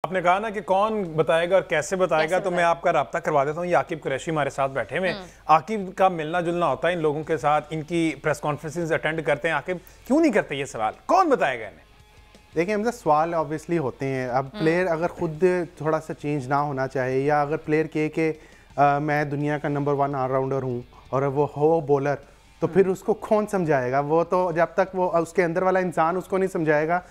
आपने कहा ना कि कौन बताएगा और कैसे बताएगा, तो मैं आपका राब्ता करवा देता हूँ। ये आकिब कुरैशी हमारे साथ बैठे हुए। आकिब का मिलना जुलना होता है इन लोगों के साथ, इनकी प्रेस कॉन्फ्रेंसेस अटेंड करते हैं। आकिब क्यों नहीं करते ये सवाल, कौन बताएगा इन्हें? देखिए हमसे सवाल ऑब्वियसली होते हैं। अब प्लेयर अगर खुद थोड़ा सा चेंज ना होना चाहे, या अगर प्लेयर कहे कि मैं दुनिया का नंबर 1 ऑलराउंडर हूँ और वो हो बॉलर, तो फिर उसको कौन समझाएगा? वो तो जब तक वो उसके अंदर वाला इंसान उसको नहीं समझाएगा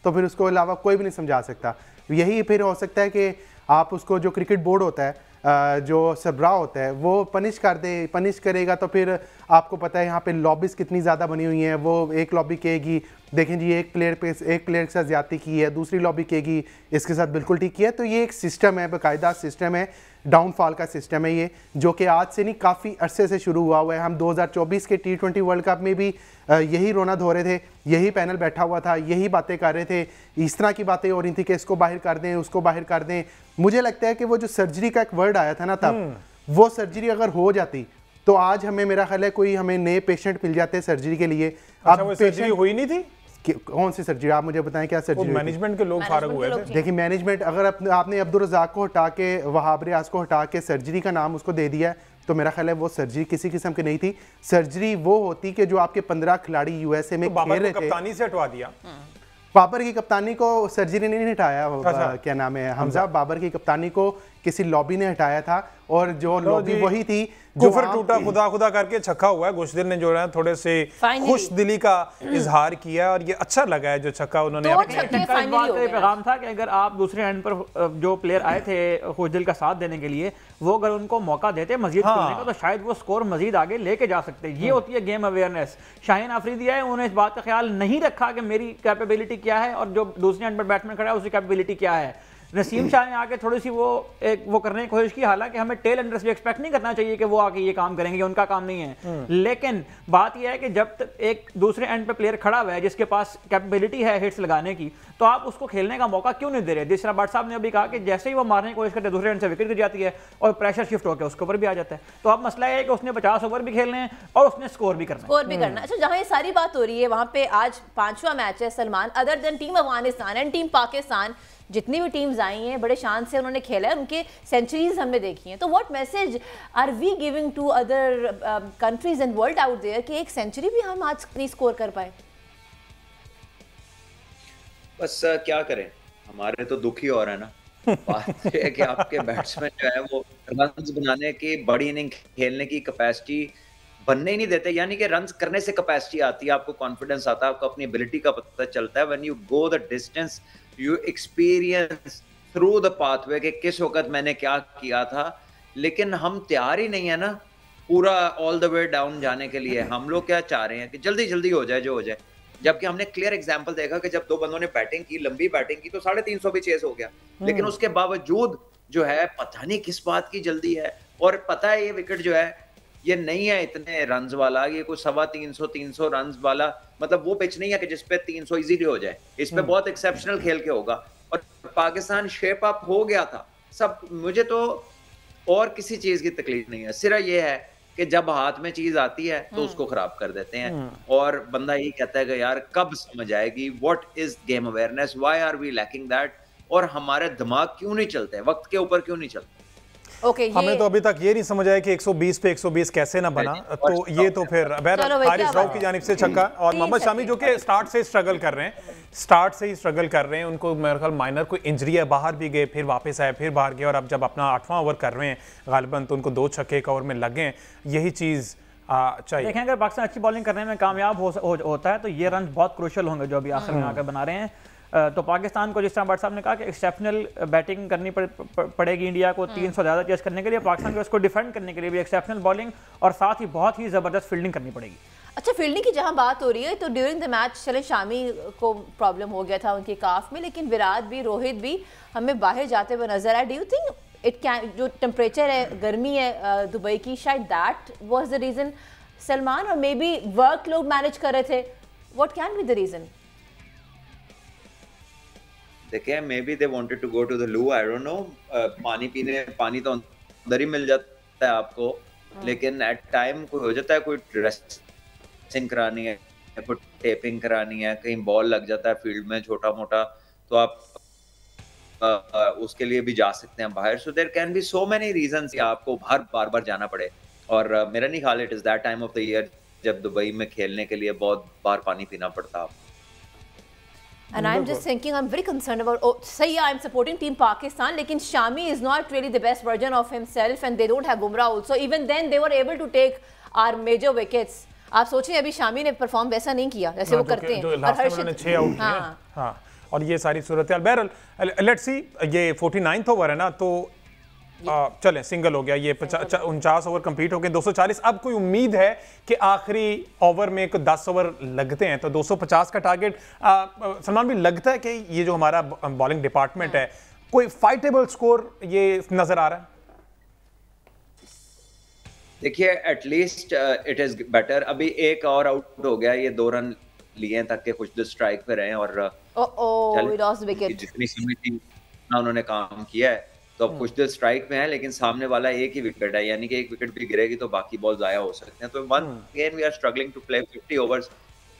तो फिर उसको अलावा कोई भी नहीं समझा सकता। यही फिर हो सकता है कि आप उसको, जो क्रिकेट बोर्ड होता है, जो सरबराह होता है, वो पनिश कर दे। पनिश करेगा तो फिर आपको पता है यहाँ पे लॉबीज कितनी ज़्यादा बनी हुई हैं। वो एक लॉबी कहेगी देखें जी एक प्लेयर के साथ ज्यादती की है, दूसरी लॉबी कहेगी इसके साथ बिल्कुल ठीक किया है। तो ये एक सिस्टम है, बाकायदा सिस्टम है, डाउनफॉल का सिस्टम है ये, जो कि आज से नहीं काफ़ी अरसे से शुरू हुआ है। हम 2024 के T20 वर्ल्ड कप में भी यही रोना धो रहे थे, यही पैनल बैठा हुआ था, यही बातें कर रहे थे, इस तरह की बातें हो रही थी कि इसको बाहर कर दें, उसको बाहर कर दें। मुझे लगता है कि वो जो सर्जरी का एक वर्ड आया था ना तब, वो सर्जरी अगर हो जाती तो आज हमें, मेरा ख्याल है, कोई हमें नए पेशेंट मिल जाते सर्जरी के लिए। अच्छा, वो सर्जरी हुई नहीं थी? कौन सी सर्जरी? आप मुझे बताएं क्या सर्जरी? मैनेजमेंट के लोग फारग हुए थे। देखिए मैनेजमेंट, अगर आपने अब्दुल रज़ाक को हटा के, वहाब रियाज को हटा के सर्जरी का नाम उसको दे दिया है, तो मेरा ख्याल है वो सर्जरी किसी किस्म की नहीं थी। सर्जरी वो होती कि जो आपके 15 खिलाड़ी यूएसए में खेल रहे थे, कप्तानी से हटवा दिया। बाबर की कप्तानी को सर्जरी ने नहीं हटाया। क्या नाम है, हमजा, बाबर की कप्तानी को किसी लॉबी ने हटाया था, और जो लॉबी वही थी जो फिर टूटा खुदा खुदा करके छक्का हुआ है। गुशदिर ने जो है थोड़े से खुश दिली का इजहार किया और ये अच्छा लगा है जो छक्का उन्होंने पैगाम था कि अगर आप दूसरे एंड पर जो प्लेयर आए थे खुशदिल का साथ देने के लिए, वो अगर उनको मौका देते मजीद खेलने का, तो शायद वो स्कोर मजीद आगे लेके जा सकते। ये होती है गेम अवेयरनेस। शाहीन आफरीदी है, उन्होंने इस बात का ख्याल नहीं रखा कि मेरी कैपेबिलिटी क्या है और जो दूसरे एंड पर बैट्समैन खड़ा है उसकी कैपेबिलिटी क्या है। नसीम शाह ने आके थोड़ी सी वो करने की कोशिश की। हालांकि हमें टेल एंडर्स भी एक्सपेक्ट नहीं करना चाहिए कि वो आके ये काम करेंगे, उनका काम नहीं है। लेकिन बात यह है कि जब तक एक दूसरे एंड पे प्लेयर खड़ा हुआ है जिसके पास कैपेबिलिटी है हिट्स लगाने की, तो आप उसको खेलने का मौका क्यों नहीं दे रहे? जिस तरह भट्ट साहब ने अभी कहा कि जैसे ही वो मारने की कोशिश करते हैं दूसरे एंड से विकेट गिर जाती है और प्रेशर शिफ्ट होकर उसके ऊपर भी आ जाता है। तो अब मसला है कि उसने 50 ओवर भी खेलने हैं और उसने स्कोर भी करना। अच्छा, जहां ये सारी बात हो रही है वहां पे आज 5वां मैच है Salman. Other than team Afghanistan and team Pakistan, जितनी भी टीम्स आई हैं बड़े शान से उन्होंने खेला है, उनके सेंचुरीज हमने देखी हैं। तो what message are we giving to other countries and world out there कि एक सेंचुरी भी हम आज नहीं स्कोर कर पाए? बस क्या करें, हमारे तो दुख ही हो रहा है ना। बात है कि आपके बैट्समैन जो है वो रन्स बनाने की, बड़ी इनिंग खेलने की कैपेसिटी बनने ही नहीं देते। यानी कि रन्स करने से कैपेसिटी आती है, आपको कॉन्फिडेंस आता है, आपको अपनी एबिलिटी का पता चलता है। When you go the distance, you experience through the pathway कि किस वक्त मैंने क्या किया था। लेकिन हम तैयार ही नहीं है ना पूरा ऑल द वे डाउन जाने के लिए। हम लोग क्या चाह रहे हैं कि जल्दी जल्दी हो जाए जो हो जाए, जबकि हमने क्लियर एग्जांपल देखा कि जब दो बंदों ने बैटिंग की, लंबी बैटिंग की, तो 350 भी चेस हो गया। लेकिन उसके बावजूद जो है पता नहीं किस बात की जल्दी है। और पता है ये विकेट जो है ये नहीं है इतने रन्स वाला, ये कुछ 350 रन्स वाला, मतलब वो पिच नहीं है कि जिसपे 300 इजीली हो जाए। इस पे बहुत एक्सेप्शनल खेल के होगा। और पाकिस्तान शेप अप हो गया था सब। मुझे तो और किसी चीज की तकलीफ नहीं है, सिर्फ ये है कि जब हाथ में चीज आती है तो उसको खराब कर देते हैं। और बंदा यही कहता है कि यार कब समझ आएगी what is game awareness, why are we lacking that, और हमारे दिमाग क्यों नहीं चलते, वक्त के ऊपर क्यों नहीं चलते। हमें तो अभी तक ये नहीं समझ आया कि 120 पे 120 कैसे ना बना। तो ये तो फिर हारिस राव की जानिब से छक्का, और मोहम्मद शामी जो कि स्टार्ट से ही स्ट्रगल कर रहे हैं, उनको मेरे ख्याल माइनर कोई इंजरी है, बाहर भी गए, फिर वापस आए, फिर बाहर गए, और अब जब अपना 8वां ओवर कर रहे हैं गालिबन, तो उनको 2 छक्के एक ओवर में लगे। यही चीज़ चाहिए। देखें, अगर पाकिस्तान अच्छी बॉलिंग करने में कामयाब होता है तो ये रन बहुत क्रूशियल होंगे जो अभी आखिर में आकर बना रहे हैं। तो पाकिस्तान को, जिस तरह भट्ट साहब ने कहा कि एक्सेप्शनल बैटिंग करनी पड़ेगी इंडिया को 300 ज़्यादा चेस करने के लिए, पाकिस्तान को इसको डिफेंड करने के लिए भी एक्सेप्शनल बॉलिंग और साथ ही बहुत ही ज़बरदस्त फील्डिंग करनी पड़ेगी। अच्छा, फील्डिंग की जहां बात हो रही है, तो ड्यूरिंग द मैच चले शामी को प्रॉब्लम हो गया था उनके काफ में, लेकिन विराट भी, रोहित भी हमें बाहर जाते हुए नजर आए। Do you think it can, जो टेम्परेचर है, गर्मी है दुबई की, शायद that was the reason Salman, और मे बी वर्क लोग मैनेज कर रहे थे? What can be the reason? देखिए, may be they wanted to go to the loo, I don't know. पानी तो अंदर ही मिल जाता है आपको, लेकिन एट टाइम कोई हो जाता है, कोई ड्रेसिंग करानी है, कोई टेपिंग करानी है, कहीं बॉल लग जाता है फील्ड में छोटा मोटा, तो आप उसके लिए भी जा सकते हैं बाहर। So there can be so many reasons कि आपको बार बार जाना पड़े। और मेरा नहीं ख्याल it is that time of the year जब दुबई में खेलने के लिए बहुत बार पानी पीना पड़ता आपको। And I'm just thinking, I'm very concerned about. Oh, say yeah, I'm supporting Team Pakistan, लेकिन Shami is not really the best version of himself, and they don't have Bumrah also. Even then, they were able to take our major wickets. आप सोचिए अभी शामी ने perform वैसा नहीं किया जैसे वो करते हैं। और हर्षित 6 आउट किए। हाँ, और ये सारी सूरत-ए-हाल। बहरहाल लेट्स सी, ये 49th ओवर है ना, तो चलें सिंगल हो गया, ये 49 ओवर कंप्लीट हो गए, 240। अब कोई उम्मीद है कि आखिरी ओवर में 10 ओवर लगते हैं तो 250 का टारगेट सलमान भी लगता है कि ये जो हमारा बॉलिंग डिपार्टमेंट है कोई फाइटेबल स्कोर ये नजर आ रहा है? देखिए एटलीस्ट इट इज बेटर। अभी एक और आउट हो गया, ये 2 रन लिए तक के कुछ स्ट्राइक पे रहे और जितनी समय थी ना उन्होंने काम किया है, तो अब कुछ देर स्ट्राइक में है, लेकिन सामने वाला एक ही विकेट है, यानी कि एक विकेट भी गिरेगी तो बाकी बॉल जाया हो सकते हैं। तो one again we are struggling to play 50 overs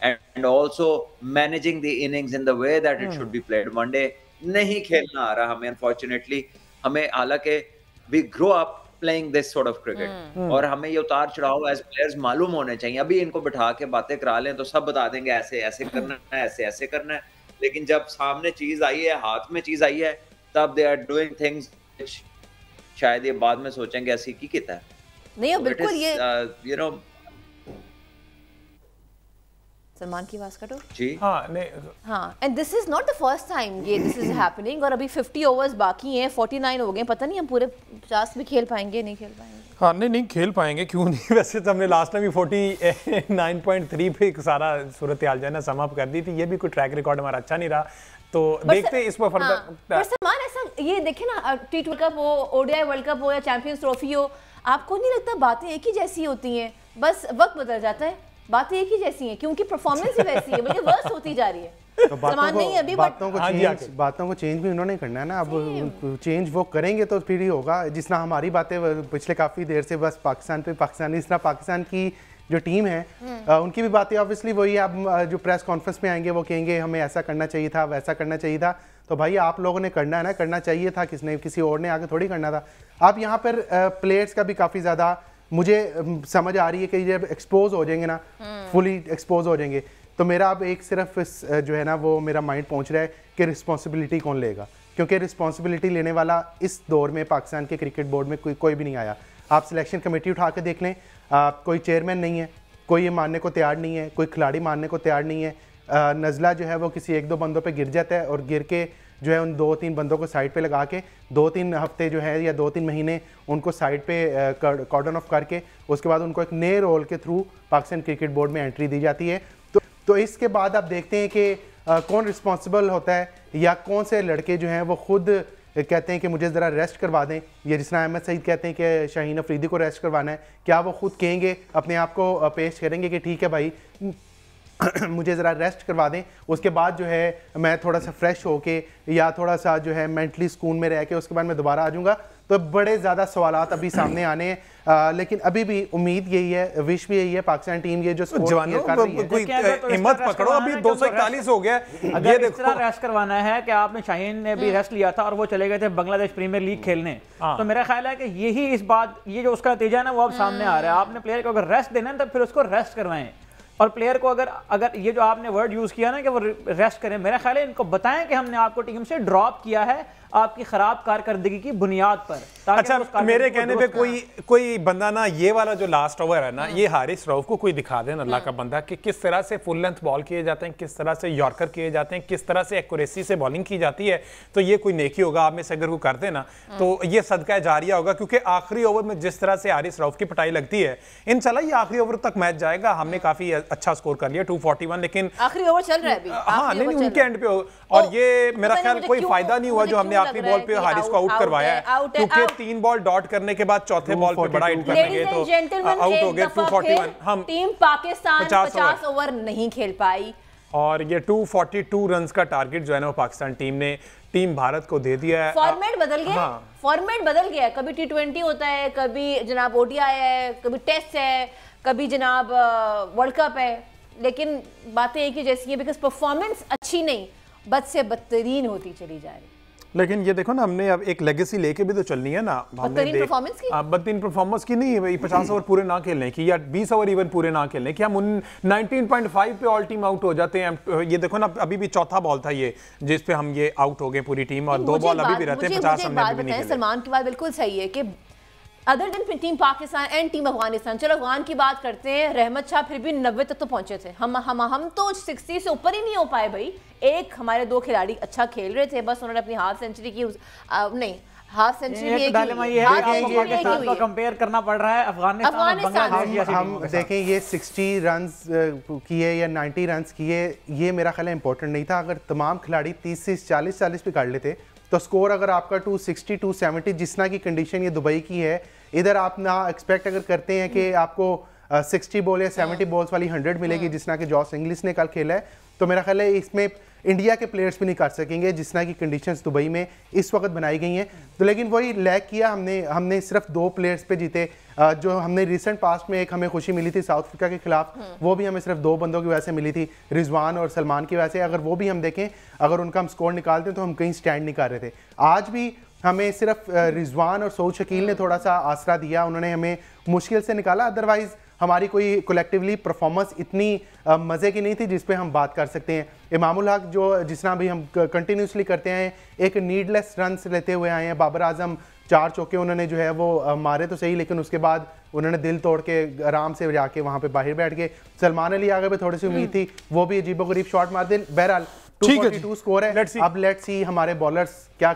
and also managing the innings in the way that it should be played. One day नहीं खेलना आ रहा हमें अनफॉर्चुनेटली। हमें हालांकि we grow up playing this sort of cricket, और हमें ये उतार चढ़ाव एज प्लेयर्स मालूम होने चाहिए। अभी इनको बिठा के बातें करा लें तो सब बता देंगे ऐसे ऐसे करना है, ऐसे ऐसे करना है, लेकिन जब सामने चीज आई है, हाथ में चीज आई है, तब दे आर डूइंग थिंग्स शायद ये बाद में सोचेंगे ऐसी की कितना है। नहीं बिल्कुल ये यू नो सलमान की आवाज कटो जी। हाँ नहीं हाँ, and this is not the first time ये दिस इज हैपनिंग, और अभी 50 ओवर्स बाकी हैं, 49 हो गए, पता नहीं हम पूरे 50 भी खेल पाएंगे नहीं खेल पाएंगे। हाँ नहीं खेल पाएंगे, क्यों नहीं। वैसे तो हमने लास्ट टाइम भी 49.3 पे सारा सूरत हाल जो है ना सम अप कर दी थी। ये भी कोई ट्रैक रिकॉर्ड हमारा अच्छा नहीं रहा, तो देखते हैं इस पर फर्दर। पर सलमान ऐसा ये देखे ना, T20 वर्ल्ड कप हो, ODI वर्ल्ड कप हो या चैंपियंस ट्रॉफी हो, आपको नहीं लगता बातें एक ही जैसी होती हैं, बस वक्त बदल जाता है, बातें एक ही जैसी हैं क्योंकि परफॉर्मेंस ही वैसी है, बल्कि वर्स्ट होती जा रही है। तो बातों को चेंज भी उन्होंने करना है ना। अब चेंज वो करेंगे तो फिर ही होगा। जिस तरह हमारी बातें पिछले काफ़ी देर से बस पाकिस्तान पे पाकिस्तान, इस तरह पाकिस्तान की जो टीम है उनकी भी बातें ऑब्वियसली वही। अब जो प्रेस कॉन्फ्रेंस में आएंगे वो कहेंगे हमें ऐसा करना चाहिए था, वैसा करना चाहिए था। तो भाई आप लोगों ने करना है ना, करना चाहिए था, किसने किसी और ने आगे थोड़ी करना था। अब यहाँ पर प्लेयर्स का भी काफ़ी ज़्यादा मुझे समझ आ रही है कि जब एक्सपोज हो जाएंगे ना, फुली एक्सपोज हो जाएंगे, तो मेरा अब एक सिर्फ जो है ना वो मेरा माइंड पहुंच रहा है कि रिस्पॉन्सिबिलिटी कौन लेगा, क्योंकि रिस्पॉन्सिबिलिटी लेने वाला इस दौर में पाकिस्तान के क्रिकेट बोर्ड में कोई भी नहीं आया। आप सिलेक्शन कमेटी उठा के देख लें, कोई चेयरमैन नहीं है, कोई ये मानने को तैयार नहीं है, कोई खिलाड़ी मानने को तैयार नहीं है। नज़ला जो है वो किसी 1-2 बंदों पे गिर जाता है, और गिर के जो है उन 2-3 बंदों को साइड पे लगा के 2-3 हफ्ते जो है या 2-3 महीने उनको साइड पे कॉर्डन ऑफ करके उसके बाद उनको एक नए रोल के थ्रू पाकिस्तान क्रिकेट बोर्ड में एंट्री दी जाती है। तो इसके बाद आप देखते हैं कि कौन रिस्पॉन्सिबल होता है, या कौन से लड़के जो हैं वो खुद कहते हैं कि मुझे ज़रा रेस्ट करवा दें, या जिस तरह अहमद सईद कहते हैं कि शाहीन अफरीदी को रेस्ट करवाना है, क्या वो खुद कहेंगे, अपने आप को पेश करेंगे कि ठीक है भाई मुझे ज़रा रेस्ट करवा दें, उसके बाद जो है मैं थोड़ा सा फ्रेश होके या थोड़ा सा जो है मेंटली सुकून में रह के उसके बाद मैं दोबारा आ जाऊँगा। तो बड़े ज़्यादा सवालात अभी सामने आने हैं, लेकिन अभी भी उम्मीद यही है, विश भी यही है पाकिस्तान टीम ये जो जवानों कोई हिम्मत पकड़ो, अभी 241 हो गया। अगर इस तरह रेस्ट करवाना है कि आपने शाहीन ने भी रेस्ट लिया था और वो चले गए थे बांग्लादेश प्रीमियर लीग खेलने, तो मेरा ख्याल है कि यही इस बात ये जो उसका नतीजा है ना वो अब सामने आ रहा है। आपने प्लेयर को अगर रेस्ट देना है तो फिर उसको रेस्ट करवाएं, और प्लेयर को अगर ये जो आपने वर्ड यूज किया ना कि वो रेस्ट करें, मेरा ख्याल है इनको बताएं कि हमने आपको टीम से ड्रॉप किया है आपकी खराब कारकर्दगी की बुनियाद पर। अच्छा मेरे कहने पे कोई बंदा ना ये वाला जो लास्ट ओवर है ना, ये हारिस रऊफ को कोई दिखा देना अल्लाह का बंदा कि किस तरह से फुल लेंथ बॉल किए जाते हैं, किस तरह से यॉर्कर किए जाते हैं, किस तरह से एक्यूरेसी से बॉलिंग की जाती है, तो ये कोई नेकी होगा आप में से अगर वो कर देना तो ये सदका जारिया होगा। क्योंकि आखिरी ओवर में जिस तरह से हारिस रऊफ की पिटाई लगती है, इंशाल्लाह ये आखिरी ओवर तक मैच जाएगा। हमने काफी अच्छा स्कोर कर लिया 241, लेकिन आखिरी ओवर चल रहा है अभी। हाँ नहीं उनके एंड पे, और ये मेरा ख्याल कोई फायदा नहीं हुआ जो हमने आखिरी बॉल पे हारिस को आउट करवाया है, क्योंकि 3 बॉल डॉट करने के बाद चौथे बॉल पे बड़ा हिट करने गए तो आउट हो गए। 241 हम टीम पाकिस्तान 50 ओवर नहीं खेल पाई, और ये 242 रन्स का टारगेट जो है ना वो पाकिस्तान टीम ने टीम भारत को दे दिया है। फॉर्मेट बदल गया, फॉर्मेट बदल गया, कभी T20 होता है, कभी जनाब ODI है, कभी टेस्ट है, कभी जनाब वर्ल्ड कप है, लेकिन बातें एक ही जैसी है, बिकॉज परफॉर्मेंस अच्छी नहीं, बद से बदतरीन होती चली जा रही। लेकिन ये देखो ना, हमने अब एक लेगेसी लेके भी तो चलनी है ना। बदतरीन परफॉर्मेंस की नहीं, भाई 50 ओवर पूरे ना खेलने की या 20 ओवर इवन पूरे ना खेलने की, हम 19.5 पे ऑल टीम आउट हो जाते हैं। ये देखो ना, अभी भी चौथा बॉल था ये जिस पे हम ये आउट हो गए पूरी टीम, और 2 बॉल अभी भी रहते हैं 50 हमने अभी भी नहीं खेले। सलमान की बात बिल्कुल सही है कि other than team Pakistan and team Afghanistan, चलो अफगान की बात करते हैं, रहमत शाह फिर भी 90 तक तो पहुंचे थे, हम तो 60 से ऊपर ही नहीं हो पाए भाई। एक हमारे 2 खिलाड़ी अच्छा खेल रहे थे, बस उन्होंने अपनी हाफ सेंचुरी की, नहीं हाफ सेंचुरी भी कंपेयर करना पड़ रहा है अफगानिस्तान। हम देखें ये 60 रन्स किए या 90 रन्स किए, ये मेरा ख्याल इंपॉर्टेंट नहीं था। अगर तमाम खिलाड़ी 30 से 40 भी काट लेते तो स्कोर अगर आपका 260 270 जिसना की कंडीशन ये दुबई की है, इधर आप ना एक्सपेक्ट अगर करते हैं कि आपको 60 बॉल या 70 बॉल्स वाली 100 मिलेगी जिसना कि जॉस इंग्लिश ने कल खेला है, तो मेरा ख्याल है इसमें इंडिया के प्लेयर्स भी नहीं कर सकेंगे जिसना की कंडीशंस दुबई में इस वक्त बनाई गई हैं। तो लेकिन वही लैग किया हमने सिर्फ 2 प्लेयर्स पे जीते। जो हमने रिसेंट पास्ट में एक हमें खुशी मिली थी साउथ अफ्रीका के खिलाफ, वो भी हमें सिर्फ 2 बंदों की वजह से मिली थी, रिजवान और सलमान की वजह से। अगर वो भी हम देखें, अगर उनका हम स्कोर निकालते हैं तो हम कहीं स्टैंड नहीं कर रहे थे। आज भी हमें सिर्फ रिजवान और सऊद शकील ने थोड़ा सा आसरा दिया, उन्होंने हमें मुश्किल से निकाला। अदरवाइज हमारी कोई कलेक्टिवली परफॉर्मेंस इतनी मज़े की नहीं थी जिस पे हम बात कर सकते हैं। इमामुल हक जो जितना भी हम कंटिन्यूसली करते हैं, एक नीडलेस रन्स लेते हुए आए हैं। बाबर आजम 4 चौके उन्होंने जो है वो मारे तो सही, लेकिन उसके बाद उन्होंने दिल तोड़ के आराम से जाके वहाँ पे बाहर बैठ गए। सलमान अली आगे पे थोड़ी सी उम्मीद थी, वो भी अजीबोगरीब शॉट मार दे। बहरहाल 242 स्कोर है। अब लेट्स सी हमारे बॉलर्स क्या